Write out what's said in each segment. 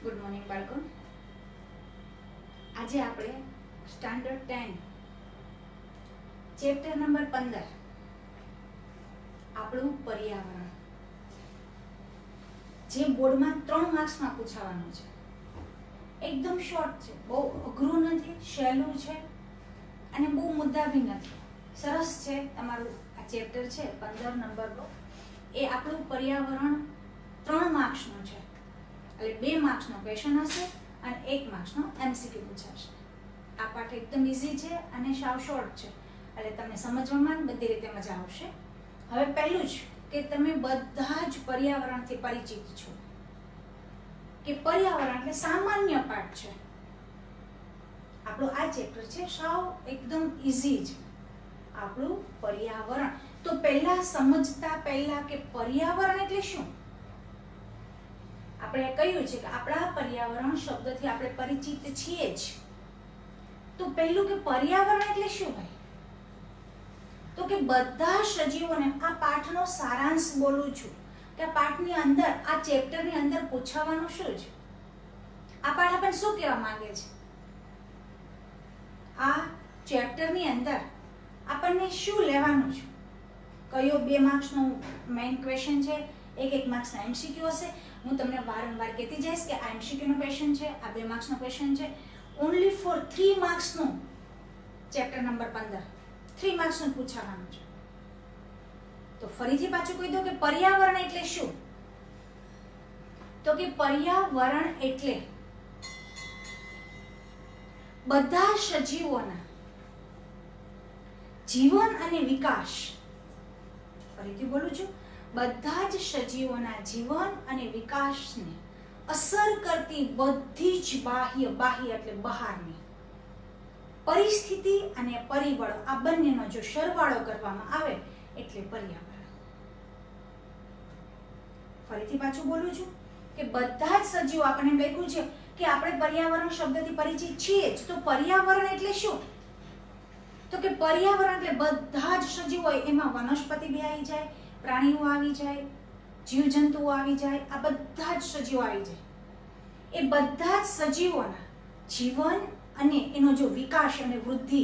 Good morning બાળકો. આજે આપણે સ્ટાન્ડર્ડ 10 ચેપ્ટર નંબર 15 આપણું પર્યાવરણ, જે બોર્ડમાં 3 માર્ક્સમાં પૂછાવાનું છે. એકદમ શોર્ટ છે, બહુ અઘરું નથી, સહેલું છે અને બહુ મુદ્દા બી નથી. સરસ છે. તમારું આ ચેપ્ટર છે 15 નંબરનો, એ આપણું પર્યાવરણ 3 માર્ક્સનું છે. એટલે 2 માર્ક્સનો ક્વેશ્ચન હશે અને 1 માર્ક્સનો MCQ પૂછાશે. આ પાઠ એકદમ ઇઝી છે અને સાવ શોર્ટ છે, એટલે તમને સમજવામાં બધી રીતે મજા આવશે. હવે પહેલું જ કે તમે બધા જ પર્યાવરણથી પરિચિત છો, કે પર્યાવરણ એટલે સામાન્ય પાઠ છે. આપણું આ ચેપ્ટર છે સાવ એકદમ ઇઝી છે, આપણું પર્યાવરણ. તો પહેલા સમજતા પહેલા કે પર્યાવરણ એટલે શું, આપણે કહ્યું છે કે આપણા પર્યાવરણ શબ્દથી આપણે પરિચિત છીએ જ. તો પહેલું કે પર્યાવરણ એટલે શું ભાઈ? તો કે બધા સજીવોને, આ પાઠનો સારાંશ બોલું છું કે આ પાઠની અંદર, આ ચેપ્ટરની અંદર પૂછાવાનું શું છે, આ પાઠ આપણને શું કહેવા માંગે છે, આ ચેપ્ટરની અંદર આપણને શું લેવાનું છે, કયો 2 માર્ક્સનો મેઇન ક્વેશ્ચન છે, 1 માર્ક્સના MCQ હશે. હું તમને વારંવાર કહેતી જઈશ કે આ MCQ નો ક્વેશ્ચન છે, આ 2 માર્ક્સનો ક્વેશ્ચન છે. ઓન્લી ફોર 3 માર્ક્સનું ચેપ્ટર નંબર 15 3 માર્ક્સનું પૂછાવાનું છે. તો ફરીથી પાછું કહી દો કે પર્યાવરણ એટલે શું? તો કે પર્યાવરણ એટલે બધા સજીવોના જીવન અને વિકાસ. ફરીથી બોલું છું, બધા જ સજીવોના જીવન અને વિકાસને અસર કરતી બધી જ બાહ્ય એટલે બહારની પરિસ્થિતિ અને પરિબળો, આ બંનેનો જો સરવાળો કરવામાં આવે એટલે પર્યાવરણ. ફરીથી પાછું બોલું છું કે બધા જ સજીવો, આપણને લખ્યું છે કે આપણે પર્યાવરણ શબ્દથી પરિચિત છીએ જ. તો પર્યાવરણ એટલે શું? તો કે પર્યાવરણ એટલે બધા જ સજીવો, એમાં વનસ્પતિ બી આવી જાય, પ્રાણીઓ આવી જાય, જીવજંતુઓ આવી જાય, આ બધા જ સજીવો આવી જાય. એ બધા જ સજીવોના જીવન અને એનો જો વિકાસ અને વૃદ્ધિ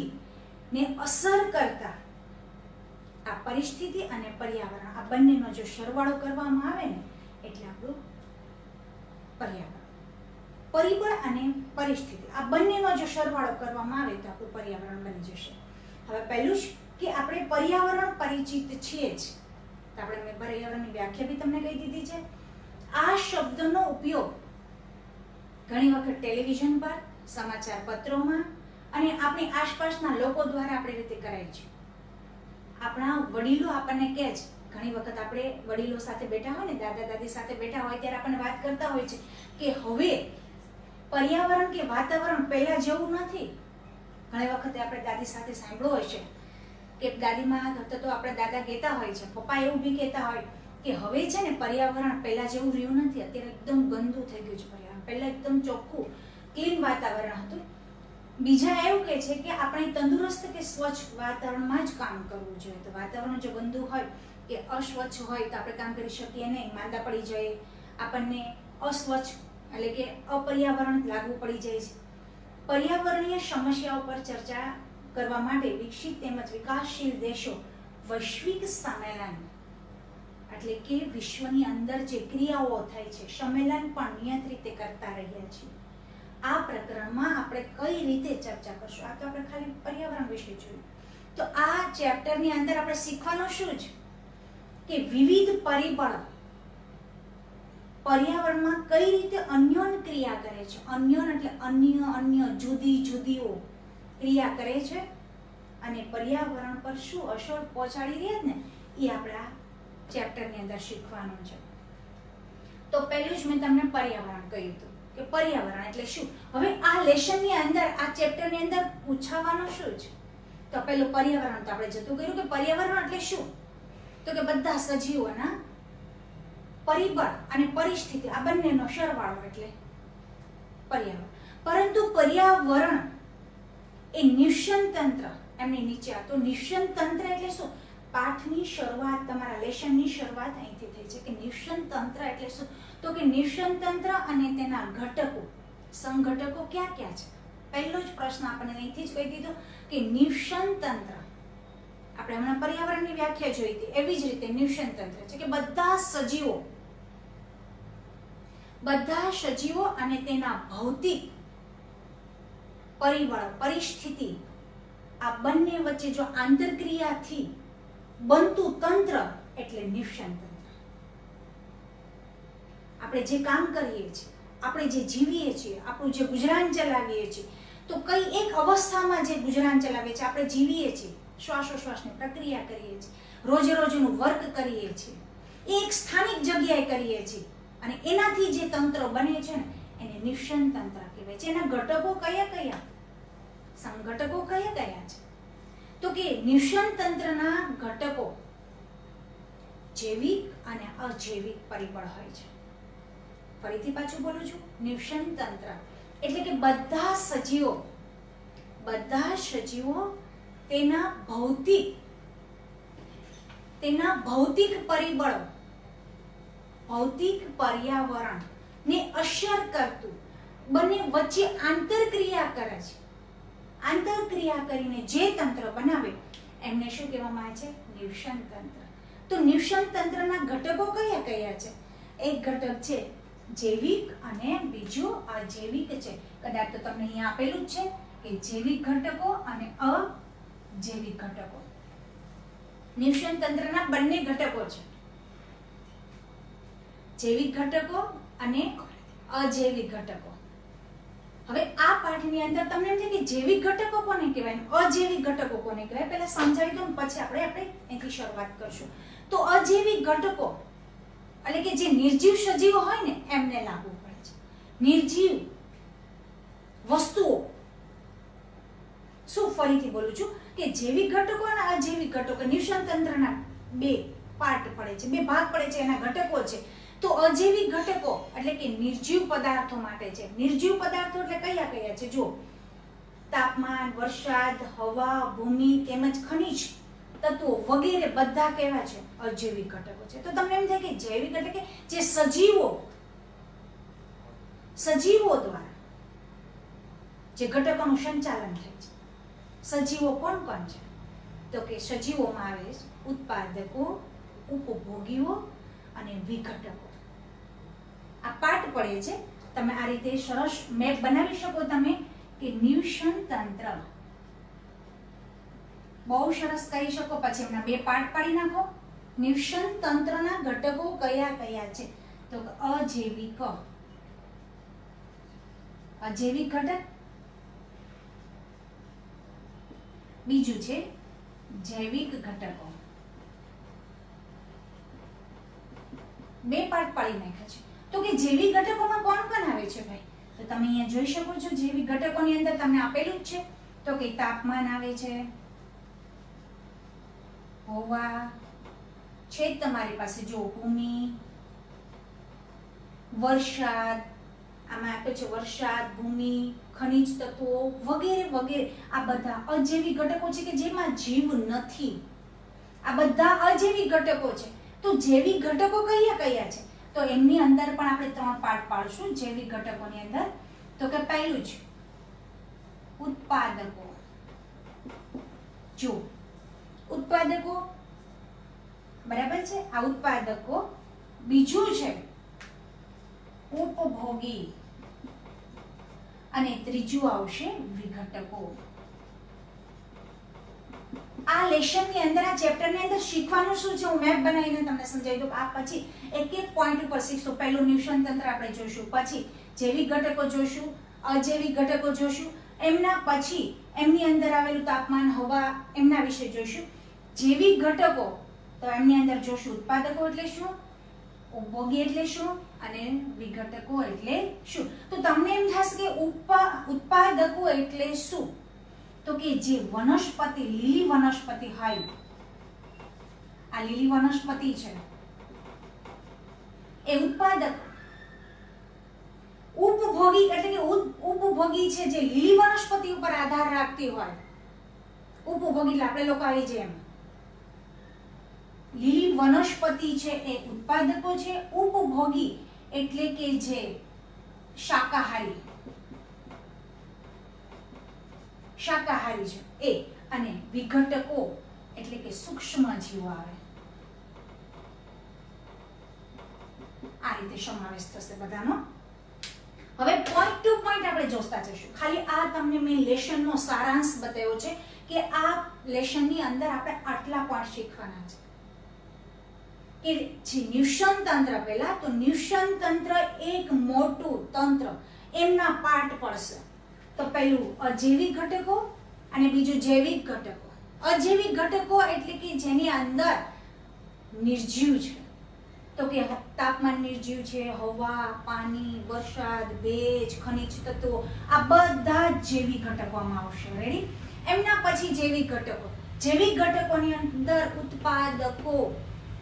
ને અસર કરતા આ પરિસ્થિતિ અને પર્યાવરણ, આ બંનેનો જો સરવાળો કરવામાં આવે ને એટલે આપણું પર્યાવરણ. પરિબળ અને પરિસ્થિતિ, આ બંનેનો જો સરવાળો કરવામાં આવે તો આપણું પર્યાવરણ બની જશે. હવે પહેલું જ કે આપણે પર્યાવરણ પરિચિત છીએ જ, તો આપણે મેં પર્યાવરણની વ્યાખ્યા બી તમને કહી દીધી છે. આ શબ્દનો ઉપયોગ ઘણી વખત ટેલિવિઝન પર, સમાચાર પત્રોમાં અને આપણી આસપાસના લોકો દ્વારા આપણે રીતે કરાય છે. આપણા વડીલો આપણને કહે છે, ઘણી વખત આપણે વડીલો સાથે બેઠા હોય ને, દાદા દાદી સાથે બેઠા હોય ત્યારે આપણને વાત કરતા હોય છે કે હવે પર્યાવરણ કે વાતાવરણ પહેલા જેવું નથી. ઘણી વખતે આપણે દાદી સાથે સાંભળ્યું હોય છે કે દાદીમાં તો આપણે દાદા કહેતા હોય છે, પપ્પા એવું બી કહેતા હોય કે હવે છે ને પર્યાવરણ પહેલા જેવું રહ્યું નથી, અત્યારે એકદમ ગંદુ થઈ ગયું છે પર્યાવરણ. પહેલા એકદમ ચોખ્ખું ક્લીન વાતાવરણ હતું. બીજા એવું કહે છે કે આપણે તંદુરસ્ત કે સ્વચ્છ વાતાવરણમાં જ કામ કરવું જોઈએ. તો વાતાવરણ જો ગંદુ હોય કે અસ્વચ્છ હોય તો આપણે કામ કરી શકીએ નહીં, માંદા પડી જાય, આપણને અસ્વચ્છ એટલે કે અપર્યાવરણ લાગુ પડી જાય છે. પર્યાવરણીય સમસ્યાઓ પર ચર્ચા કરવા માટે વિકસિત તેમજ વિકાસશીલ દેશો વૈશ્વિક સંમેલન, એટલે કે વિશ્વની અંદર જે ક્રિયાઓ થાય છે, સંમેલન પણ નિયત રીતે કરતા રહ્યા છે. આ પ્રકરણમાં આપણે કઈ રીતે ચર્ચા કરશું? આ તો આપણે ખાલી પર્યાવરણ વિશે જોયું. તો આ ચેપ્ટરની અંદર આપણે શીખવાનું શું છે કે વિવિધ પરિબળો પર્યાવરણમાં કઈ રીતે અન્યોન ક્રિયા કરે છે. અન્યોન એટલે અન્ય જુદી જુદીઓ ક્રિયા કરે છે અને પર્યાવરણ પર શું અસર પહોંચાડી રહી ને એ આપણા ચેપ્ટરની અંદર શીખવાનું છે. તો પહેલું જ મેં તમને પર્યાવરણ કહ્યું હતું કે પર્યાવરણ એટલે શું. હવે આ લેસનની અંદર, આ ચેપ્ટરની અંદર પૂછાવાનું શું છે? તો પહેલું પર્યાવરણ તો આપણે જતું કર્યું કે પર્યાવરણ એટલે શું, તો કે બધા સજીવોના પરિબળ અને પરિસ્થિતિ, આ બંનેનો સરવાળો એટલે પર્યાવરણ. પરંતુ પર્યાવરણ એ નિશ્ચન તંત્ર, એમની નીચે. તો નિશ્ચન તંત્ર એટલે શું? પાઠની શરૂઆત, તમારા લેશનની શરૂઆત અહીંથી થઈ છે કે નિવસન તંત્ર એટલે શું. તો કે નિવસન તંત્ર અને તેના ઘટકો, સંઘટકો ક્યાં ક્યાં છે. પહેલો જ પ્રશ્ન આપણને અહીંથી જ કહી દીધો કે નિવસન તંત્ર, આપણે હમણાં પર્યાવરણની વ્યાખ્યા જોઈ હતી એવી જ રીતે નિવસન તંત્ર છે કે બધા સજીવો અને તેના ભૌતિક પરિબળ, પરિસ્થિતિ, આ બંને વચ્ચે જો આંતરક્રિયાથી બનતું તંત્ર એટલે નિવસન તંત્ર. આપણે જે કામ કરીએ છીએ, આપણે જે જીવીએ છીએ, આપણું જે ગુજરાન ચલાવીએ છીએ, તો કઈ એક અવસ્થામાં જે ગુજરાન ચલાવીએ છીએ, આપણે જીવીએ છીએ, શ્વાસોશ્વાસની પ્રક્રિયા કરીએ છીએ, રોજે રોજનું વર્ક કરીએ છીએ, એ એક સ્થાનિક જગ્યાએ કરીએ છીએ અને એનાથી જે તંત્ર બને છે ને એને નિવસન તંત્ર કહેવાય છે. એના ઘટકો કયા કયા, સંઘટકો કયા કયા છે. તો કે નિવસન તંત્રના ઘટકો જૈવિક અને અજૈવિક પરિબળ હોય છે. ફરીથી પાછું બોલું છું, નિવસન તંત્ર એટલે કે બધા સજીવો તેના ભૌતિક પરિબળો, ભૌતિક પર્યાવરણ ને અસર કરતું બંને વચ્ચે આંતરક્રિયા કરે છે. આંતરક્રિયા કરીને જે તંત્ર બનાવે એમને શું કહેવામાં આવે છે? નિવસન તંત્ર. તો નિવસન તંત્રના ઘટકો કયા કયા છે? એક ઘટક છે જૈવિક અને બીજું અજૈવિક છે. કદાચ તો તમને અહીંયા આપેલું જ છે કે જૈવિક ઘટકો અને અજૈવિક ઘટકો. નિવસન તંત્રના બંને ઘટકો છે, જૈવિક ઘટકો અને અજૈવિક ઘટકો. હવે આ પાઠની અંદર તમને એમ છે કે જૈવિક ઘટકો કોને કહેવાય, અજૈવિક ઘટકો કોને કહેવાય, પહેલા સમજાવી દઉં પછી આપણે અહીંથી શરૂઆત કરશું. તો અજૈવિક ઘટકો એટલે કે જે નિર્જીવ સજીવો હોય ને એમને લાગુ પડે છે. નિર્જીવ વસ્તુઓ, શું ફરીથી બોલું છું કે જૈવિક ઘટકો અને અજૈવિક ઘટકો નિવસન તંત્રના બે પાર્ટ પડે છે, બે ભાગ પડે છે, એના ઘટકો છે. તો અજૈવિક ઘટકો એટલે કે નિર્જીવ પદાર્થો માટે છે. નિર્જીવ પદાર્થો એટલે કયા કયા છે? જો તાપમાન, વરસાદ, હવા, ભૂમિ તેમજ ખનિજ તત્વો વગેરે બધા કેવા છે? અજૈવિક ઘટકો છે. તો તમને એમ થાય કે જૈવિક એટલે કે જે સજીવો દ્વારા જે ઘટકોનું સંચાલન થાય છે. સજીવો કોણ કોણ છે? તો કે સજીવોમાં આવે છે ઉત્પાદકો, ઉપભોગીઓ અને વિઘટકો. આ પાઠ પડે છે. તમે આ રીતે સરસ મેપ બનાવી શકો તમે કે નિવસન તંત્ર બહુ સરસ કરી શકો. પછી એમના બે પાર્ટ પાડી નાખો. નિવસન તંત્રના ઘટકો કયા કયા છે? તો અજૈવિક ઘટક, બીજું છે જૈવિક ઘટકો. બે પાર્ટ પાડી નાખ્યા છે. તો કે જૈવિક ઘટકોમાં કોણ કોણ આવે છે ભાઈ? તો તમે અહીંયા જોઈ શકો છો જૈવિક ઘટકોની અંદર તમને આપેલું જ છે. તો કે તાપમાન આવે છે, હવા છે તમારી પાસે, જો ભૂમિ, વરસાદ, આમાં આપે છે વરસાદ, ભૂમિ, ખનિજ તત્વો વગેરે વગેરે. આ બધા અજૈવિક ઘટકો છે કે જેમાં જીવ નથી. આ બધા અજૈવિક ઘટકો છે. તો જૈવિક ઘટકો કયા કયા છે? તો એમની અંદર પણ આપણે 3 પાર્ટ પાડશું જૈવિક ઘટકોની અંદર. તો કે પહેલું છે ઉત્પાદકો. જો ઉત્પાદકો બરાબર છે, આ ઉત્પાદકો. બીજું છે ઉપભોગી અને ત્રીજું આવશે વિઘટકો. આ લેશનની અંદર, આ ચેપ્ટરની અંદર શીખવાનું શું છે હું મેપ બનાવીને તમને સમજાવી દઉં. આ પછી એક એક પોઈન્ટ ઉપર શીખશું. પહેલું નિવસન તંત્ર આપણે જોઈશું, પછી જૈવિક ઘટકો જોઈશું, અજૈવિક ઘટકો જોઈશું, એમના પછી એમની અંદર આવેલું તાપમાન, હવા, એમના વિશે જોઈશું. જૈવિક ઘટકો તો એમની અંદર જોઈશું ઉત્પાદકો એટલે શું, ઉપભોગી એટલે શું અને વિઘટકો એટલે શું. તો તમને એમ થશે કે ઉત્પાદકો એટલે શું? તો કે જે વનસ્પતિ, લીલી વનસ્પતિ હોય, આ લીલી વનસ્પતિ છે એ ઉત્પાદક. ઉપભોગી એટલે કે ઉપભોગી છે જે લીલી વનસ્પતિ ઉપર આધાર રાખતી હોય. ઉપભોગી એટલે આપણે લોકો આવી જાય એમ. વનસ્પતિ છે એ ઉત્પાદકો છે, ઉપભોગી એટલે કે જે શાકાહારી છે એ, અને વિઘટકો એટલે કે સૂક્ષ્મ જીવો આવે. આ રીતે સમાવેશ થશે બધાનો. હવે પોઈન્ટ ટુ પોઈન્ટ આપણે જોતા જઈશું. ખાલી આ તમને મેં લેશનનો સારાંશ બતાવ્યો છે કે આ લેશનની અંદર આપણે આટલા પોઈન્ટ શીખવાના છે. કે જે નિષન તંત્ર, પહેલા તો નિષન તંત્ર એક મોટું તંત્ર, એમના પાર્ટ પડશે. તો પહેલું અજૈવિક ઘટકો અને બીજું જૈવિક ઘટકો. અજૈવિક ઘટકો એટલે કે જેની અંદર નિર્જીવ છે, તો કે તાપમાન નિર્જીવ છે, હવા, પાણી, વરસાદ, ભેજ, ખનિજ તત્વો, આ બધા જ જૈવિક ઘટકોમાં આવશે. રેડી? એમના પછી જૈવિક ઘટકો. જૈવિક ઘટકોની અંદર ઉત્પાદકો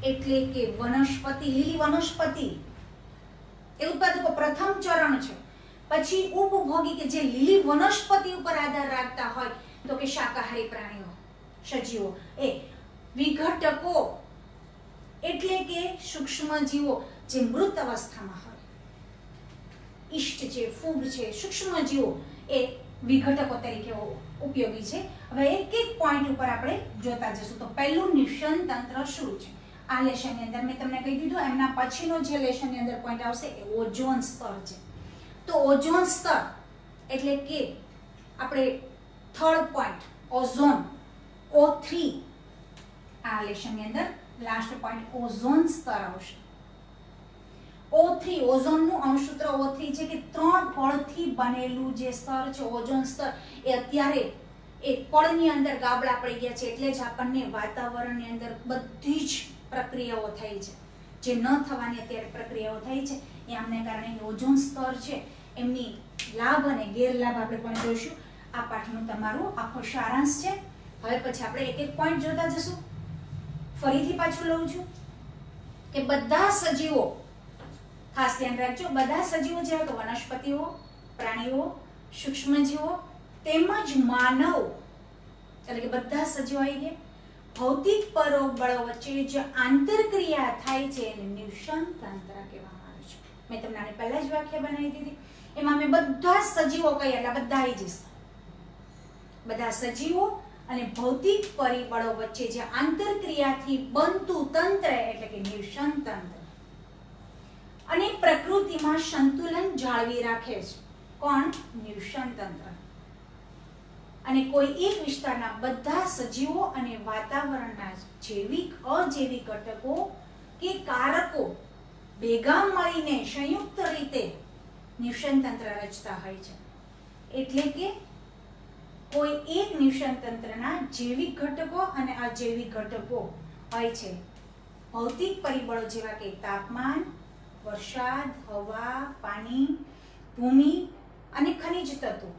એટલે કે વનસ્પતિ, લીલી વનસ્પતિ એ ઉત્પાદકો પ્રથમ ચરણ છે. પછી ઉપભોગી કે જે લીલી વનસ્પતિ ઉપર આધાર રાખતા હોય, તો કે શાકાહારી પ્રાણીઓ, સજીવો. એ વિઘટકો એટલે કે સૂક્ષ્મ જીવો જે મૃત અવસ્થામાં હોય, ઈષ્ટ છે, ફૂગ છે, સૂક્ષ્મ જીવો એ વિઘટકો તરીકે ઉપયોગી છે. હવે એક એક પોઈન્ટ ઉપર આપણે જોતા જશું. તો પહેલું નિષન તંત્ર શું છે આ લેશનની અંદર મેં તમને કહી દીધું. એમના પછીનો જે લેશનની અંદર પોઈન્ટ આવશે એ ઓઝોન સ્તર છે. તો ઓઝોન સ્તર એટલે કે આપણે થર્ડ પોઈન્ટ ઓઝોન, O3, આ લેશનની અંદર લાસ્ટ પોઈન્ટ ઓઝોન સ્તર આવશે. O3 ઓઝોનનું અણુસૂત્ર O3 છે કે 3 પળથી બનેલું જે સ્તર છે ઓઝોન સ્તર, એ અત્યારે એ પળની અંદર ગાબડા પડી ગયા છે. એટલે જ આપણને વાતાવરણની અંદર બધી જ પ્રક્રિયાઓ થઈ છે, જે ન થવાની અત્યારે પ્રક્રિયાઓ થઈ છે. એ આમને કારણે ઓઝોન સ્તર છે એમની લાભ અને ગેરલાભ આપણે પણ જોઈશું. આ પાઠનું તમારું આખો સારાંશ છે. હવે પછી આપણે એક એક પોઈન્ટ જોતા જશું. ફરીથી પાછું લઉં છું કે બધા સજીવો, ખાસ ધ્યાન રાખજો, બધા સજીવો જેવા કે વનસ્પતિઓ, પ્રાણીઓ, સૂક્ષ્મજીવો તેમજ માનવ, એટલે કે બધા સજીવો આવી ગયા. ભૌતિક પરોબળો વચ્ચે જે આંતરક્રિયા થાય છે એને નિષન તંત્ર કહેવામાં આવે છે. મેં તમને આની પહેલા જ વ્યાખ્યા બનાવી દીધી. એમાં મેં બધા સજીવો કહ્યા એટલે બધા આવી જશે. બધા સજીવો અને ભૌતિક પરિબળો વચ્ચે જે આંતરક્રિયાથી બનતું તંત્ર એટલે કે નિષન તંત્ર, અને પ્રકૃતિમાં સંતુલન જાળવી રાખે છે. કોણ? નિષન તંત્ર. અને કોઈ એક વિસ્તારના બધા સજીવો અને વાતાવરણના જૈવિક, અજૈવિક ઘટકો કે કારકો ભેગા મળીને સંયુક્ત રીતે નિષન તંત્ર રચતા હોય છે. એટલે કે કોઈ એક નિષન તંત્રના જૈવિક ઘટકો અને અજૈવિક ઘટકો હોય છે. ભૌતિક પરિબળો જેવા કે તાપમાન, વરસાદ, હવા, પાણી, ભૂમિ અને ખનિજ તત્વો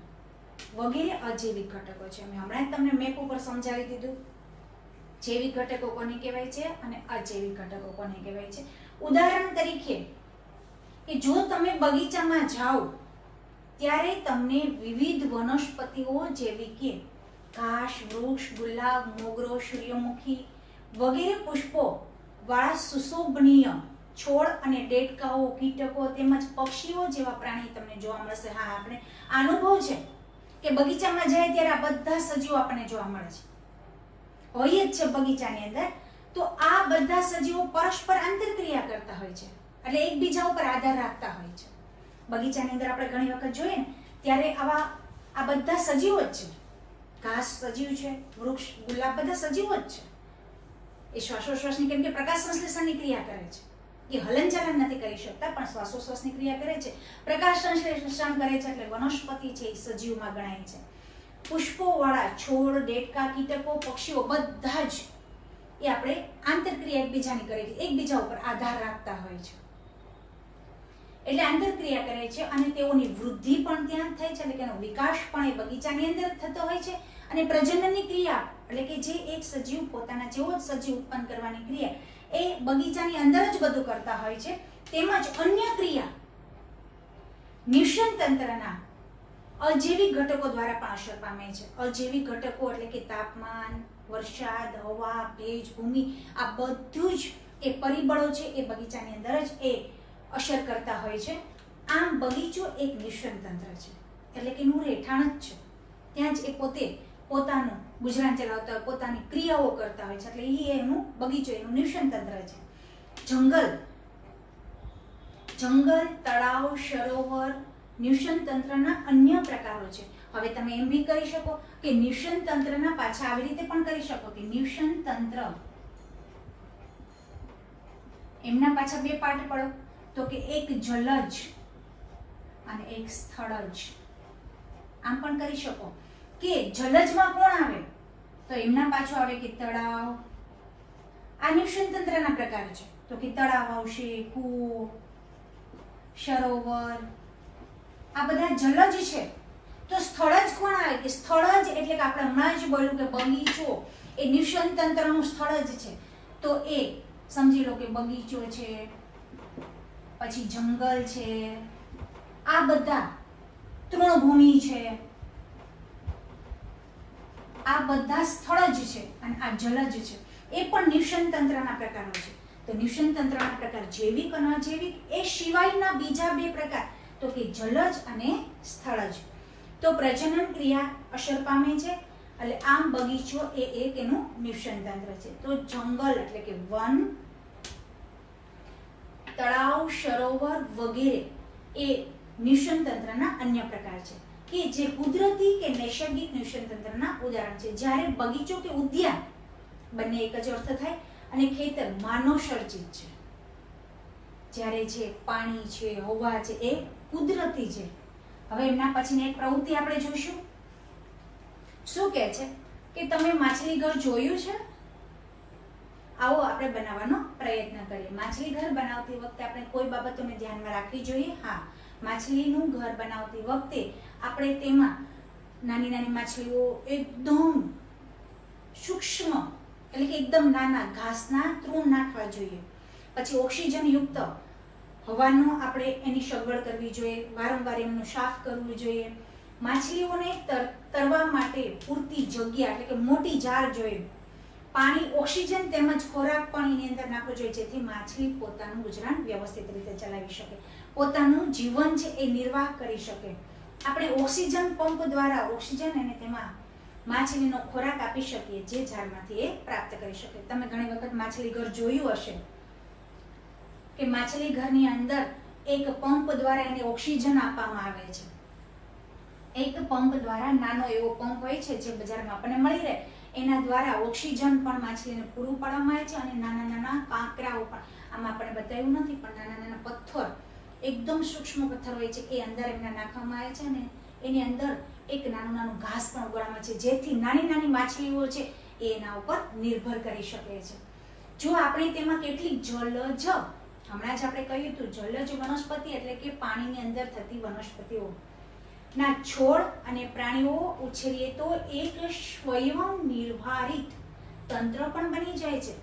વગેરે અજૈવિક ઘટકો છે. મેં હમણાં જ તમને મેપ ઉપર સમજાવી દીધું જૈવિક ઘટકો કોને કહેવાય છે અને અજૈવિક ઘટકો કોને કહેવાય છે. ઉદાહરણ તરીકે કે જો તમે બગીચામાં જાઓ ત્યારે તમને વિવિધ વનસ્પતિઓ જેવી કે ઘાસ, વૃક્ષ, ગુલાબ, મોગરો, સૂર્યમુખી વગેરે પુષ્પો વાળા સુશોભનીય છોડ અને દેડકાઓ, કીટકો તેમજ પક્ષીઓ જેવા પ્રાણી તમને જોવા મળશે. હા, આપણે અનુભવ છે કે બગીચામાં જાય ત્યારે આ બધા સજીવો આપણને જોવા મળે છે, હોય જ છે બગીચાની અંદર. તો આ બધા સજીવો પરસ્પર આંતરક્રિયા કરતા હોય છે, એટલે એકબીજા ઉપર આધાર રાખતા હોય છે. બગીચાની અંદર આપણે ઘણી વખત જોઈએ ને ત્યારે આ બધા સજીવો જ છે. ઘાસ સજીવ છે, વૃક્ષ, ગુલાબ બધા સજીવો જ છે. એ શ્વાસોશ્વાસની, કેમ કે પ્રકાશ સંશ્લેષણની ક્રિયા કરે છે. એ હલનચલન નથી કરી શકતા પણ શ્વાસોશ્વાસની ક્રિયા કરે છે, પ્રકાશ સંશ્લેષણ કરે છે. એટલે વનસ્પતિ છે એ સજીવમાં ગણાય છે. પુષ્પો વાળા છોડ, દેડકા, કીટકો, પક્ષીઓ બધા જ એ આપણે આંતરક્રિયા એકબીજાની કરે છે, એકબીજા ઉપર આધાર રાખતા હોય છે. એટલે આંતરક્રિયા કરે છે અને તેઓની વૃદ્ધિ પણ ત્યાં થાય છે, એટલે કે એનો વિકાસ પણ એ બગીચાની અંદર થતો હોય છે. અને પ્રજનનની ક્રિયા એટલે કે જે એક સજીવ પોતાના જેવો જ સજીવ ઉત્પન્ન કરવાની ક્રિયા એ બગીચાની અંદર જ બધું કરતા હોય છે. તેમજ અન્ય ક્રિયા નિષન તંત્રના અજૈવિક ઘટકો દ્વારા પણ અસર પામે છે. અજૈવિક ઘટકો એટલે કે તાપમાન, વરસાદ, હવા, ભેજ, ભૂમિ, આ બધું જ એ પરિબળો છે એ બગીચાની અંદર જ એ અસર કરતા હોય છે. આમ બગીચો એક નિષન તંત્ર છે, એટલે કે એનું રહેઠાણ જ છે, ત્યાં જ એ પોતે પોતાનું ગુજરાન ચલાવતા હોય, પોતાની ક્રિયાઓ કરતા હોય છે, એટલે એ એનું બગીચો એનું નિષન તંત્ર છે. જંગલ, તળાવ, સરોવર નિષન તંત્રના અન્ય પ્રકારો છે. હવે તમે એમ બી કરી શકો કે નિષન તંત્રના પાછા આવી રીતે પણ કરી શકો કે નિષન તંત્ર એમના પાછા બે પાર્ટ પડો, તો કે એક જલજ અને એક સ્થળજ. આમ પણ કરી શકો કે જલજમાં કોણ આવે, તો એમના પાછું આવે કે તળાવ. આ નિષન તંત્રના પ્રકાર છે, તો કે તળાવ આવશે, કૂવો, સરોવર, આ બધા જલજ છે. તો સ્થળજ કોણ આવે, કે સ્થળજ એટલે કે આપણે હમણાં જ બોલ્યું કે બગીચો એ નિષન તંત્રનું સ્થળ જ છે. તો એ સમજી લો કે બગીચો છે, પછી જંગલ છે, આ બધા તૃણભૂમિ છે, આ બધા સ્થળ જ છે અને આ જલજ છે, એ પણ નિષન તંત્રના પ્રકારો છે. તો નિષન તંત્રના પ્રકાર જૈવિક અને અજૈવિક, એ સિવાયના બીજા બે પ્રકાર તો કે જલજ અને સ્થળજ. તો પ્રજનન ક્રિયા અસર પામે છે, એટલે આમ બગીચો એ એક એનું નિષન તંત્ર છે. તો જંગલ એટલે કે વન, તળાવ, સરોવર વગેરે એ નિષન તંત્રના અન્ય પ્રકાર છે કે જે કુદરતી કે નૈસર્ગિક નિષન તંત્રના ઉદાહરણ છે. જ્યારે બગીચો કે ઉદ્યાન બંને એક જ અર્થ થાય, અને ખેતર માનવ સર્જિત છે. જ્યારે જે પાણી છે, હવા છે, એ કુદરતી છે. હવે એમના પછીની એક પ્રવૃત્તિ આપણે જોઈશું. શું કહે છે કે તમે માછલી ઘર જોયું છે? આવો આપણે બનાવવાનો પ્રયત્ન કરીએ. માછલી ઘર બનાવતી વખતે આપણે કોઈ બાબતોને ધ્યાનમાં રાખવી જોઈએ. હા, માછલીનું ઘર બનાવતી વખતે આપણે તેમાં નાની નાની માછલીઓ એકદમ સૂક્ષ્મ એટલે કે એકદમ નાના ઘાસના તૃણ નાખવા જોઈએ. પછી ઓક્સિજન યુક્ત હવાનો આપણે એની સગવડ કરવી જોઈએ. વારંવાર એમનું સાફ કરવું જોઈએ. માછલીઓને તરવા માટે પૂરતી જગ્યા એટલે કે મોટી જાર જોઈએ. પાણી, ઓક્સિજન તેમજ ખોરાક પણ એની અંદર નાખવો જોઈએ, જેથી માછલી પોતાનું ગુજરાન વ્યવસ્થિત રીતે ચલાવી શકે, પોતાનું જીવન છે એ નિર્વાહ કરી શકે. આપણે ઓક્સિજન પંપ દ્વારા ઓક્સિજન અને તેમાં માછલીનો ખોરાક આપી શકીએ, જે ઝાડમાંથી એ પ્રાપ્ત કરી શકે. તમે ઘણી વખત માછલી ઘર જોયું હશે કે માછલી ઘરની અંદર એક પંપ દ્વારા એને ઓક્સિજન આપવામાં આવે છે. એક પંપ દ્વારા, નાનો એવો પંપ હોય છે જે બજારમાં આપણને મળી રહે, એના દ્વારા ઓક્સિજન પણ માછલીને પૂરું પાડવામાં આવે છે. અને નાના નાના કાંકરાઓ પણ, આમાં આપણે બતાવ્યું નથી પણ નાના નાના પથ્થર, એકદમ સૂક્ષ્મ પથ્થર હોય છે, એ અંદર એમને નાખવામાં આવે છે અને એની અંદર એક નાનું નાનું ઘાસ પણ ઉગાડવામાં છે, જેથી નાની નાની માછલીઓ છે એ એના ઉપર નિર્ભર કરી શકે છે. જો આપણે તેમાં કેટલીક જલજ, હમણાં જ આપણે કહ્યું હતું જલજ વનસ્પતિ એટલે કે પાણીની અંદર થતી વનસ્પતિઓ ના છોડ અને પ્રાણીઓ ઉછેરીએ તો એક સ્વયં નિર્ધારિત તંત્ર પણ બની જાય છે.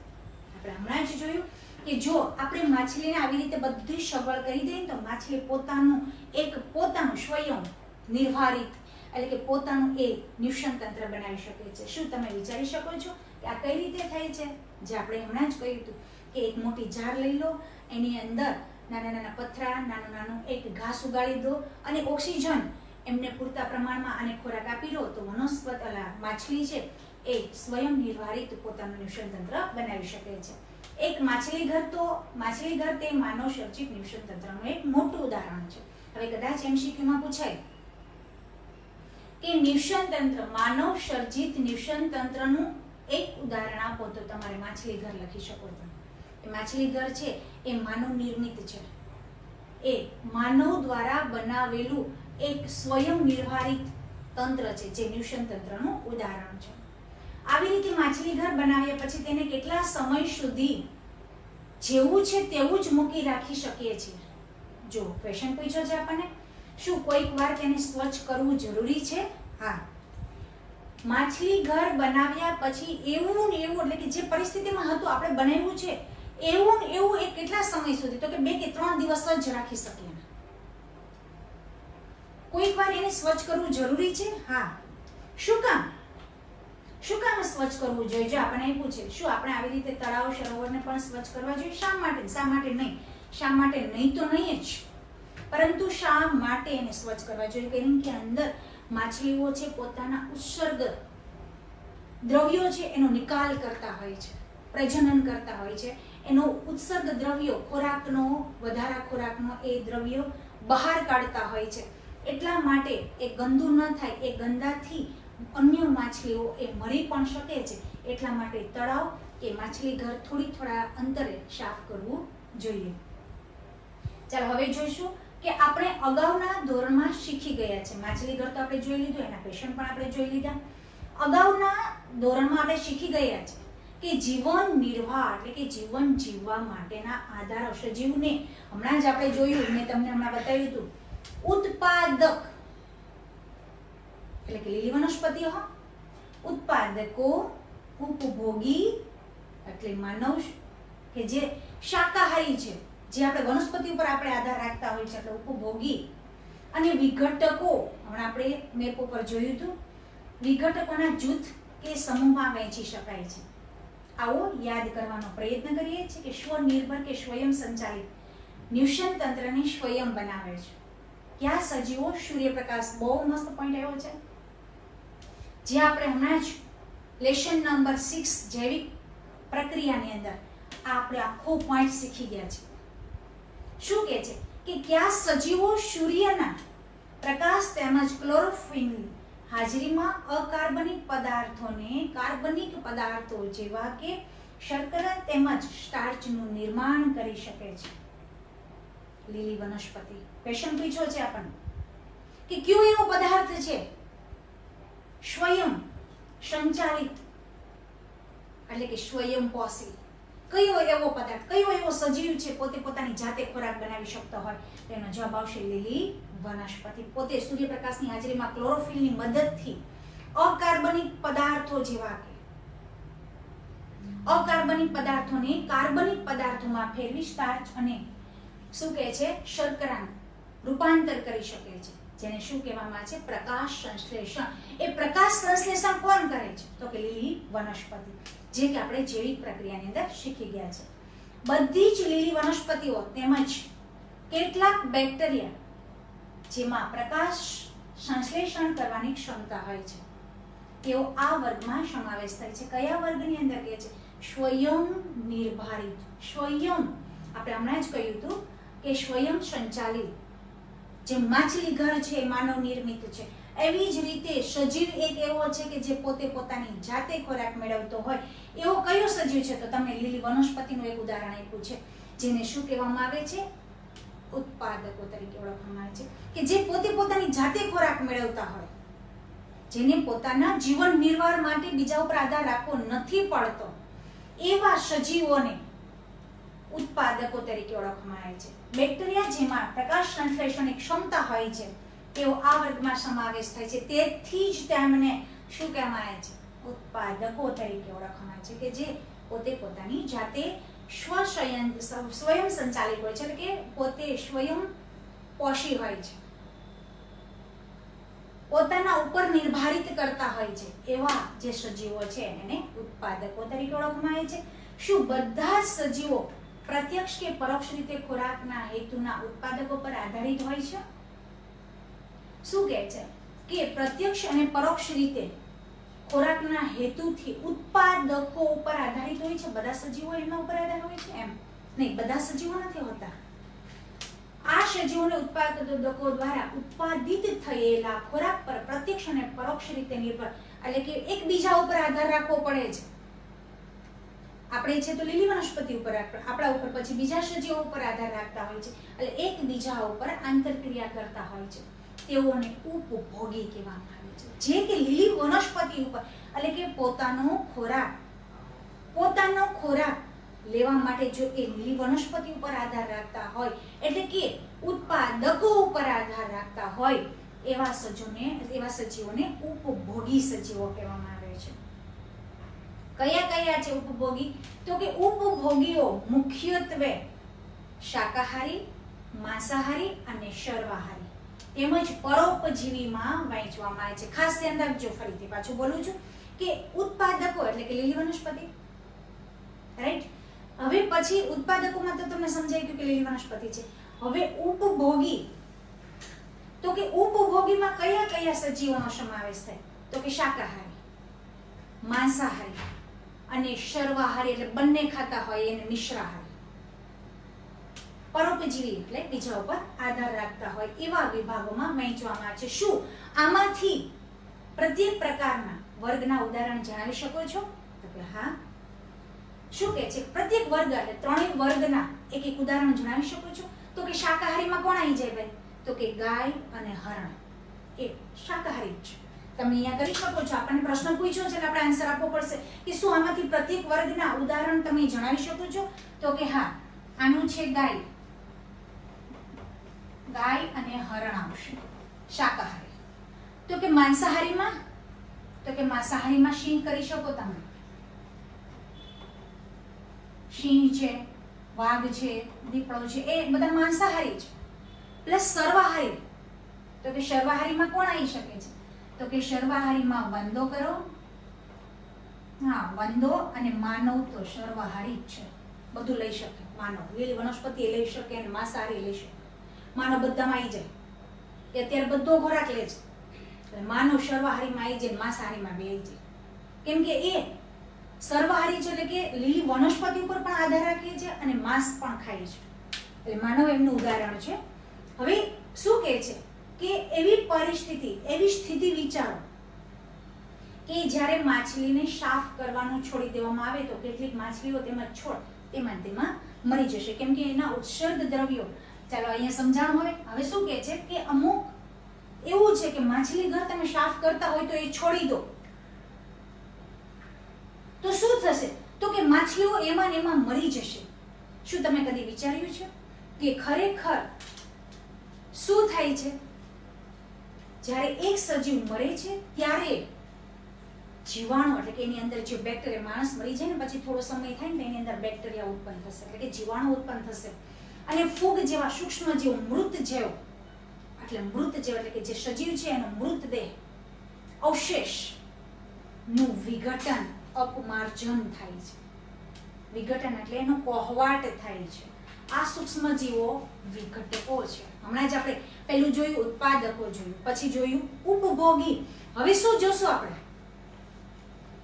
આપણે હમણાં જ જોયું કે જો આપણે માછલીને આવી રીતે બધી સગવડ કરી દઈએ તો માછલી પોતાનું સ્વયં નિર્ધારિત એટલે કે પોતાનું એ નિષન તંત્ર બનાવી શકે છે. શું તમે વિચારી શકો છો કે આ કઈ રીતે થાય છે? જે આપણે હમણાં જ કહ્યું હતું કે એક મોટી જાર લઈ લો, એની અંદર નાના નાના પથરા, નાનું નાનું એક ઘાસ ઉગાડી દો અને ઓક્સિજન એમને પૂરતા પ્રમાણમાં અને ખોરાક આપી દો, તો માછલી છે એ સ્વયં નિર્ધારિત પોતાનું નિષન તંત્ર બનાવી શકે છે. એક માછલી ઘર તે માનવ સર્જિત નિષન તંત્રનું એક મોટું ઉદાહરણ છે. હવે કદાચ એમસીક્યુમાં પૂછાય કે નિષન તંત્ર, માનવ સર્જિત નિષન તંત્રનું એક ઉદાહરણ આપો, તો તમારે માછલી ઘર લખી શકો છો. માછલી ઘર છે એ માનવ નિર્મિત છે, એ માનવ દ્વારા બનાવેલું એક સ્વયં નિર્ધારિત તંત્ર છે, જે નિષન તંત્રનું ઉદાહરણ છે. આવી રીતે માછલી ઘર બનાવ્યા પછી તેને કેટલા સમય સુધી જેવું છે તેવું જ મૂકી રાખી શકીએ છીએ? જો ક્વેશ્ચન પૂછ્યો છે આપણને, શું કોઈક વાર તેને સ્વચ્છ કરવું જરૂરી છે? હા. માછલી ઘર બનાવ્યા પછી એવું ને એવું એટલે કે જે પરિસ્થિતિમાં હતું આપણે બનાવ્યું છે એવું ને એવું એ કેટલા સમય સુધી? તો કે 2 કે 3 દિવસ જ રાખી શકીએ. કોઈક વાર એને સ્વચ્છ કરવું જરૂરી છે? હા. શું કામ? શું કામ સ્વચ્છ કરવું જોઈએ? જો આપણે એ પૂછે શું આપણે આવી રીતે તળાવ સરોવરને પણ સ્વચ્છ કરવા જોઈએ? શા માટે? શા માટે નહીં? શા માટે નહીં તો નહીં જ, પરંતુ શા માટે એને સ્વચ્છ કરવા જોઈએ? કારણ કે અંદર માછલીઓ છે પોતાના ઉત્સર્ગ દ્રવ્યો છે એનો નિકાલ કરતા હોય છે, પ્રજનન કરતા હોય છે. એનો ઉત્સર્ગ દ્રવ્યો ખોરાકનો, વધારા ખોરાકનો એ દ્રવ્યો બહાર કાઢતા હોય છે. એટલા માટે એ ગંદુ ન થાય, એ ગંદાથી અન્ય માછલીઓ એ મરી પણ શકે છે. એટલા માટે તળાવ કે માછલી ઘર થોડા અંતરે સાફ કરવું જોઈએ. ચાલો હવે જોઈશું કે આપણે અગાઉના ધોરણમાં શીખી ગયા છે. માછલી ઘર તો આપણે જોઈ લીધું, એના પેશન્ટ પણ આપણે જોઈ લીધા. અગાઉના ધોરણમાં આપણે શીખી ગયા છે કે જીવન નિર્વાહ એટલે કે જીવન જીવવા માટેના આધારો, સજીવને હમણાં જ આપણે જોયું, મેં તમને હમણાં બતાવ્યું હતું, ઉત્પાદક એટલે કે લીલી વનસ્પતિઓ, ઉત્પાદકો, ઉપભોગી એટલે માનવ કે જે શાકાહારી છે, જે આપણે વનસ્પતિ ઉપર આપણે આધાર રાખતા હોય છે એટલે ઉપભોગી, અને વિઘટકો હમણાં આપણે મેપ ઉપર જોયું હતું, વિઘટકોના જૂથ કે સમૂહમાં વહેંચી શકાય છે. આવો યાદ કરવાનો પ્રયત્ન કરીએ છીએ કે સ્વનિર્ભર કે સ્વયં સંચાલિત ન્યુશન તંત્રને સ્વયં બનાવે છે. કયા સજીવો? સૂર્યપ્રકાશ. બહુ મસ્ત પોઈન્ટ આવ્યો છે, જે આપણે હમણાં જ લેસન નંબર 6 જૈવિક પ્રક્રિયાની અંદર આપણે આખો પોઈન્ટ શીખી ગયા છે. શું કહે છે કે કયા સજીવો સૂર્યના પ્રકાશ તેમજ ક્લોરોફિલની હાજરીમાં અકાર્બનિક પદાર્થોને કાર્બનિક પદાર્થો જેવા કે શર્કરા તેમજ સ્ટાર્ચનું નિર્માણ કરી શકે છે? લીલી વનસ્પતિ. ક્વેશ્ચન પૂછ્યો છે આપણને કે કયો એવો પદાર્થ છે સ્વયં સંચાલિત એટલે કે સ્વયંપોષી? કયો એવો પદાર્થ, કયો એવો સજીવ છે પોતે પોતાની જાતે ખોરાક બનાવી શકતો હોય? તેનો જવાબ આવશે લીલી વનસ્પતિ. પોતે સૂર્યપ્રકાશની હાજરીમાં ક્લોરોફિલની મદદથી અકાર્બનિક પદાર્થો જેવા કે અકાર્બનિક પદાર્થોને કાર્બનિક પદાર્થોમાં ફેરવી સ્ટાર્ચ અને શું કહે છે શર્કરાનું રૂપાંતર કરી શકે છે, જેને શું કહેવામાં આવે છે? પ્રકાશ સંશ્લેષણ. એ પ્રકાશ સંશ્લેષણ કોણ કરે છે? તો કે લીલી વનસ્પતિ, જે કે આપણે જૈવિક પ્રક્રિયાની અંદર શીખી ગયા છે. બધી જ લીલી વનસ્પતિઓ તેમજ કેટલાક બેક્ટેરિયા જેમાં પ્રકાશ સંશ્લેષણ કરવાની ક્ષમતા હોય છે, તેઓ આ વર્ગમાં સમાવેશ થાય છે. કયા વર્ગની અંદર કહે છે? સ્વયં નિર્ધારિત. સ્વયં આપણે હમણાં જ કહ્યું હતું કે સ્વયં સંચાલિત. જે માછલી ઘર છે એ માનવ નિર્મિત છે, એવી જ રીતે સજીવ એક એવો છે કે જે પોતે પોતાની જાતે ખોરાક મેળવતો હોય. એવો કયો સજીવ છે? તો તમને લીલી વનસ્પતિનું એક ઉદાહરણ આપ્યું છે, જેને શું કહેવામાં આવે છે? ઉત્પાદકો તરીકે ઓળખવામાં આવે છે, કે જે પોતે પોતાની જાતે ખોરાક મેળવતા હોય, જેને પોતાના જીવન નિર્વાહ માટે બીજા ઉપર આધાર રાખવો નથી પડતો, એવા સજીવોને ઉત્પાદકો તરીકે ઓળખવામાં આવે છે. બેક્ટેરિયા જેમાં પ્રકાશ સંશ્લેષણની ક્ષમતા હોય છે, તેઓ આ વર્ગમાં સમાવેશ થાય છે. તેથી જ તેમને શું કહેવામાં આવે છે? ઉત્પાદકો તરીકે ઓળખવામાં આવે છે, કે જે પોતે પોતાની જાતે સ્વયં સંચાલિત હોય છે, એટલે કે પોતે સ્વયં પોષી હોય છે, પોતાના ઉપર નિર્ધારિત કરતા હોય છે. એવા જે સજીવો છે એને ઉત્પાદકો તરીકે ઓળખવામાં આવે છે. શું બધા જ સજીવો પ્રત્યક્ષ કે પરોક્ષ રીતે ખોરાકના હેતુના ઉત્પાદકો પર આધારિત હોય છે? શું કહે છે કે પ્રત્યક્ષ અને પરોક્ષ રીતે ખોરાકના હેતુથી ઉત્પાદકો ઉપર આધારિત હોય છે? બધા સજીવો એના ઉપર આધાર હોય છે? એમ નહીં, બધા સજીવો નથી હોતા. આ સજીવોને ઉત્પાદકો દ્વારા ઉત્પાદિત થયેલા ખોરાક પર પ્રત્યક્ષ અને પરોક્ષ રીતે નિર્ભર એટલે કે એકબીજા ઉપર આધાર રાખવો પડે છે. આપણે છે તો લીલી વનસ્પતિ ઉપર આપણા ઉપર, પછી બીજા સજીવો ઉપર આધાર રાખતા હોય છે, એટલે એકબીજા ઉપર આંતરક્રિયા કરતા હોય છે. તેઓને ઉપભોગી કહેવામાં આવે છે, જે કે લીલી વનસ્પતિ ઉપર એટલે કે પોતાનો ખોરાક લેવા માટે જો એ લીલી વનસ્પતિ ઉપર આધાર રાખતા હોય, એટલે કે ઉત્પાદકો ઉપર આધાર રાખતા હોય, એવા સજીવોને ઉપભોગી સજીવો કહેવામાં આવે છે. કયા કયા છે ઉપભોગી? તો કે ઉપભોગીઓ મુખ્યત્વે શાકાહારી, માંસાહારી અને સર્વાહારી તેમજ પરોપજીવીમાં વહેંચવામાં આવે છે. ખાસ ધ્યાન રાખજો, ફરીથી પાછું બોલું છું કે ઉત્પાદકો એટલે કે લીલી વનસ્પતિ, રાઈટ. હવે પછી ઉત્પાદકોમાં તો તમને સમજાઈ ગયું કે લીલી વનસ્પતિ છે. હવે ઉપભોગી, તો કે ઉપભોગીમાં કયા કયા સજીવોનો સમાવેશ થાય? તો કે શાકાહારી, માંસાહારી અને સર્વાહારી એટલે બંને ખાતા હોય એને મિશ્રાહારી. પરોપજીવી એટલે બીજા ઉપર આધાર રાખતા હોય એવા વિભાગોમાં વહેંચવામાં આવે છે. શું આમાંથી પ્રત્યેક પ્રકારના વર્ગના ઉદાહરણ જણાવી શકો છો? તો કે હા. શું કહે છે? પ્રત્યેક વર્ગ એટલે ત્રણેય વર્ગના એક એક ઉદાહરણ જણાવી શકો છો? તો કે શાકાહારીમાં કોણ આવી જાય ભાઈ? તો કે ગાય અને હરણ એ શાકાહારી છે. તમે અહીંયા કરી શકો છો. આપણને પ્રશ્ન પૂછ્યો છે એટલે આપણે આન્સર આપવો પડશે કે શું આમાંથી પ્રત્યેક વર્ગના ઉદાહરણ તમે જણાવી શકો છો? તો કે હા, આનું છે ગાય, ગાય અને હરણ આવશે શાકાહારી. તો કે માંસાહારીમાં, તો કે માંસાહારીમાં સિંહ કરી શકો તમે. સિંહ છે, વાઘ છે, દીપડો છે, એ બધા માંસાહારી છે. પ્લસ સર્વાહારી, તો કે સર્વાહારીમાં કોણ આવી શકે છે? તો કે સર્વાહારીમાં વંદો કરો. હા, વંદો અને માનવ તો સર્વાહારી જ છે, બધું લઈ શકે. માનવ લીલી વનસ્પતિ લઈ શકે અને માંસાહારી લઈ શકે. માનવ બધામાં આવી જાય કે અત્યારે બધો ખોરાક લે છે એટલે માનવ સર્વાહારીમાં આવી જાય, માંસાહારીમાં બી આવી જાય. કેમ કે એ સર્વાહારી છે એટલે કે લીલી વનસ્પતિ ઉપર પણ આધાર રાખે છે અને માંસ પણ ખાય છે, એટલે માનવ એમનું ઉદાહરણ છે. હવે શું કહે છે કે એવી પરિસ્થિતિ, એવી સ્થિતિ વિચારો કે જ્યારે માછલીને સાફ કરવાનું છોડી દેવામાં આવે તો કેટલીક માછલીઓ તેમાં છોડ તેમાં મરી જશે, કેમ કે એના ઉત્સર્ગ દ્રવ્યો, ચાલો અહીંયા સમજાણું. હવે શું કહે છે કે અમુક એવું છે કે માછલી ઘર તમે સાફ કરતા હોય તો એ છોડી દો તો શું થશે? તો કે માછલીઓ એમાં ને એમાં મરી જશે. શું તમે કદી વિચાર્યું છે કે ખરેખર શું થાય છે? જ્યારે એક સજીવ મરે છે ત્યારે જીવાણુ એટલે કે એની અંદર જે બેક્ટેરિયા, માણસ મરી જાય ને પછી થોડો સમય થાય ને એની અંદર બેક્ટેરિયા ઉત્પન્ન થશે એટલે કે જીવાણુ ઉત્પન્ન થશે અને ફૂગ જેવા સૂક્ષ્મ જીવ, મૃત જીવ એટલે મૃત જીવ એટલે કે જે સજીવ છે એનો મૃતદેહ, અવશેષ નું વિઘટન, અપમાર્જન થાય છે. વિઘટન એટલે એનો કોહવાટ થાય છે. આ સૂક્ષ્મ જીવો વિઘટકો છે. હમણાં જ આપણે પહેલું જોયું ઉત્પાદકો જોયું, પછી જોયું ઉપભોગી. હવે શું જોશું આપણે?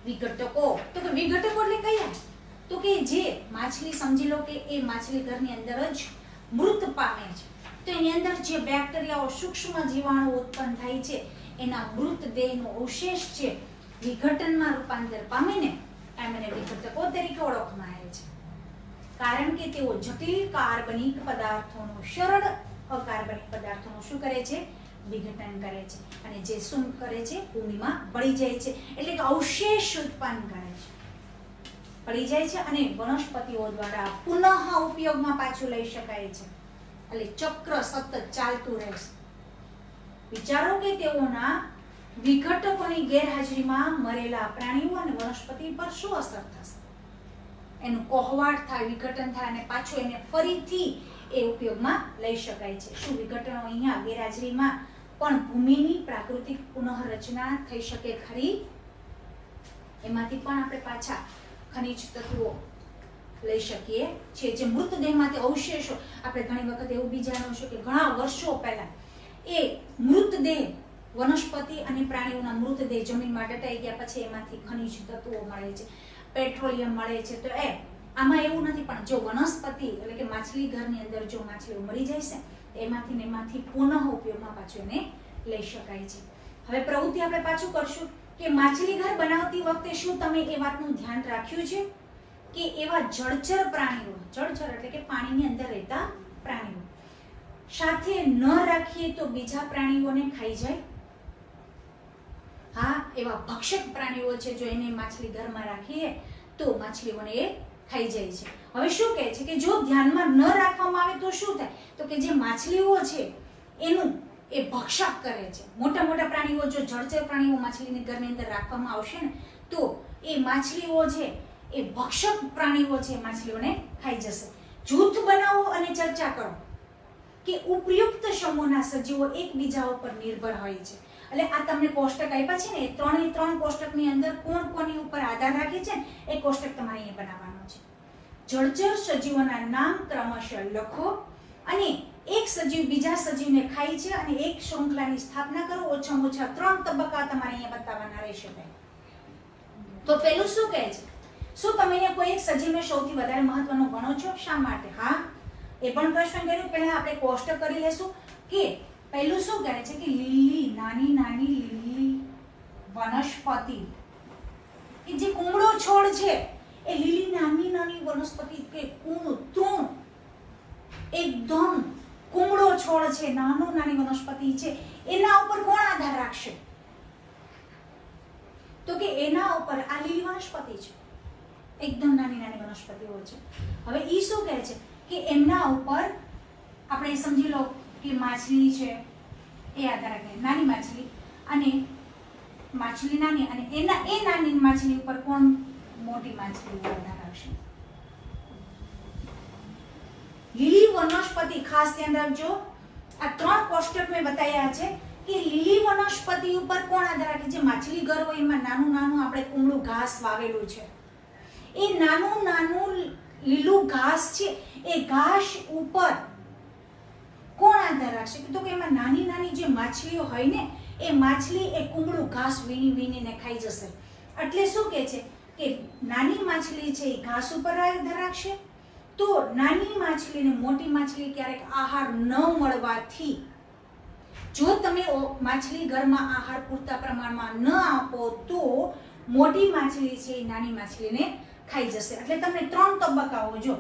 વિઘટકો. તો કે વિઘટકો એટલે કયા? તો કે જે માછલી, સમજી લો કે એ માછલી ઘરની અંદર જ મૃત પામે છે તો એની અંદર જે બેક્ટેરિયાઓ, સૂક્ષ્મ જીવાણુ ઉત્પન્ન થાય છે એના મૃતદેહનો અવશેષ છે વિઘટનમાં રૂપાંતર પામીને એમને વિઘટકો તરીકે ઓળખવામાં આવે છે. કારણ કે તેઓ જટિલ કાર્બનિક પદાર્થોનું સરળ અકાર્બનિક પદાર્થોનું શું કરે છે? વિઘટન કરે છે અને જે શું કરે છે? ભૂમિમાં ભળી જાય છે એટલે કે અવશેષ ઉત્પન્ન કરે છે, ભળી જાય છે અને વનસ્પતિઓ દ્વારા પુનઃ ઉપયોગમાં પાછું લઈ શકાય છે. એટલે ચક્ર સતત ચાલતું રહેશે. વિચારો કે તેઓના વિઘટકોની ગેરહાજરીમાં મરેલા પ્રાણીઓ અને વનસ્પતિ પર શું અસર થશે? એનું કોહવાટ થાય, વિઘટન થાય અને પાછું એને ફરીથી એ ઉપયોગમાં લઈ શકાય છે. શું વિઘટનો અહીંયા ગેરહાજરીમાં પણ ભૂમિની પ્રાકૃતિક પુનઃરચના થઈ શકે ખરી? એમાંથી પણ આપણે પાછા ખનિજ તત્વો લઈ શકીએ છીએ. જે મૃતદેહમાંથી અવશેષો, આપણે ઘણી વખત એવું બી જાણ્યું છે કે ઘણા વર્ષો પહેલા એ મૃતદેહ, વનસ્પતિ અને પ્રાણીઓના મૃતદેહ જમીનમાં દટાઈ ગયા પછી એમાંથી ખનિજ તત્વો મળે છે, પેટ્રોલિયમ મળે છે. તો આમાં એવું નથી, પણ જો વનસ્પતિ એટલે કે માછલી ઘરની અંદર જો માછલીઓ મરી જાય છે એમાંથી ને એમાંથી પુનઃ ઉપયોગમાં પાછું એને લઈ શકાય છે. હવે પ્રવૃત્તિ આપણે પાછું કરશું કે માછલી ઘર બનાવતી વખતે શું તમે એ વાતનું ધ્યાન રાખ્યું છે કે એવા જળચર પ્રાણીઓ, જળચર એટલે કે પાણીની અંદર રહેતા પ્રાણીઓ સાથે ન રાખીએ તો બીજા પ્રાણીઓને ખાઈ જાય? હા, એવા ભક્ષક પ્રાણીઓ છે જો એને માછલી ઘરમાં રાખીએ તો માછલીઓને એ ખાઈ જાય છે. હવે શું કહે છે કે જો ધ્યાનમાં ન રાખવામાં આવે તો શું થાય? તો કે જે માછલીઓ છે એનું એ ભક્ષક કરે છે. મોટા મોટા પ્રાણીઓ, જો જળચર પ્રાણીઓ માછલીની ઘરની અંદર રાખવામાં આવશે ને તો એ માછલીઓ છે એ ભક્ષક પ્રાણીઓ છે માછલીઓને ખાઈ જશે. જૂથ બનાવો અને ચર્ચા કરો કે ઉપયુક્ત સમૂહના સજીવો એકબીજા ઉપર નિર્ભર હોય છે એટલે આ તમને કોષ્ટક આપ્યા છે ને, એ 3 કોષ્ટકની અંદર કોણ કોની ઉપર આધાર રાખે છે ને એ કોષ્ટક તમારે અહીંયા બનાવવાનો છે. જળચર સજીવોના નામ ક્રમશઃ લખો અને એક સજીવ બીજા સજીવને ખાય છે અને એક શૃંખલાની સ્થાપના કરો. ઓછામાં ઓછા 3 તબક્કા તમારે અહીંયા બતાવવાના રહેશે. તો પેલું શું કહે છે? શું તમે અહીંયા કોઈ એક સજીવને સૌથી વધારે મહત્વનો ગણો છો? શા માટે? હા, એ પણ પ્રશ્ન કર્યો. પહેલા આપણે કોષ્ટક કરી લેશું કે પહેલું શું કહે છે કે લીલી નાની નાની લીલી વનસ્પતિ કે જે કુમળો છોડ છે, એ લીલી નાની નાની વનસ્પતિ કે તૃણ એકદમ કુમળો છોડ છે, નાની વનસ્પતિ છે, એના ઉપર કોણ આધાર રાખશે? તો કે એના ઉપર આ લીલી વનસ્પતિ છે, એકદમ નાની વનસ્પતિઓ છે. હવે ઈ શું કહે છે કે એમના ઉપર આપણે સમજી લો કે માછલી છે, એ આધાર રાખે, નાની માછલી, અને માછલી નાની, અને એ નાની માછલી ઉપર કોણ મોટી માછલી ઉપર આધાર રાખશે? લીલી વનસ્પતિ. ખાસ ધ્યાન રાખજો, આ 3 કોષ્ટક મેં બતાવ્યા છે કે લીલી વનસ્પતિ ઉપર કોણ આધાર રાખે? જે માછલી ઘર હોય એમાં નાનું આપણે કુમળું ઘાસ વાવેલું છે, એ નાનું લીલું ઘાસ છે, એ ઘાસ ઉપર કોણ આધાર રાખશે? તો કે એમાં નાની જે માછલીઓ હોય ને, એ માછલી એ કુમળું ઘાસ વીણીને ખાઈ જશે. એટલે શું કહે છે કે નાની માછલી છે એ ઘાસ ઉપર આધાર રાખશે. તો નાની માછલીને મોટી માછલી ક્યારેક આહાર ન મળવાથી, જો તમે માછલી ઘરમાં આહાર પૂરતા પ્રમાણમાં ન આપો તો મોટી માછલી છે એ નાની માછલીને ખાઈ જશે. એટલે તમને 3 તબક્કાઓ જો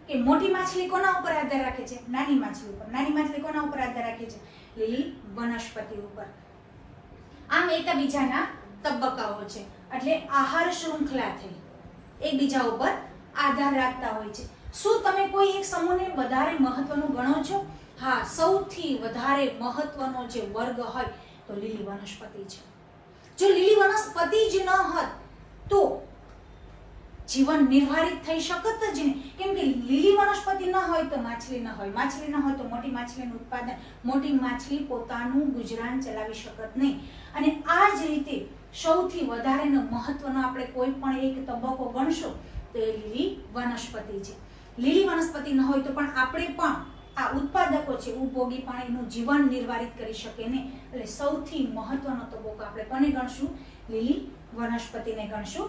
કે મોટી માછલી કોના ઉપર આધાર રાખે છે? નાની માછલી ઉપર. નાની માછલી કોના ઉપર આધાર રાખે છે? લીલી વનસ્પતિ ઉપર. આમ એકબીજાના તબક્કાઓ છે. એટલે આહાર શૃંખલા થઈ એકબીજા ઉપર આધાર રાખતા હોય છે. શું તમે કોઈ એક સમૂહને વધારે મહત્વનું ગણો છો? હા, સૌથી વધારે મહત્વનો જે વર્ગ હોય તો લીલી વનસ્પતિ છે. જો લીલી વનસ્પતિ જ ન હોત તો જીવન નિર્વાહિત થઈ શકત જ નહીં. કેમ કે લીલી વનસ્પતિ ન હોય તો માછલી ન હોય, માછલી ન હોય તો મોટી માછલીનું ઉત્પાદન, મોટી માછલી પોતાનું ગુજરાન ચલાવી શકત નહીં. અને આ જ રીતે સૌથી વધારેનો મહત્વનો આપણે કોઈ પણ એક તબક્કો ગણશો તો એ લીલી વનસ્પતિ છે. લીલી વનસ્પતિ ન હોય તો પણ આપણે પણ આ ઉત્પાદકો છે ઉપભોગી પણ એનું જીવન નિર્વાહિત કરી શકે નહીં. એટલે સૌથી મહત્વનો તબક્કો આપણે કોને ગણશું? લીલી વનસ્પતિને ગણશું.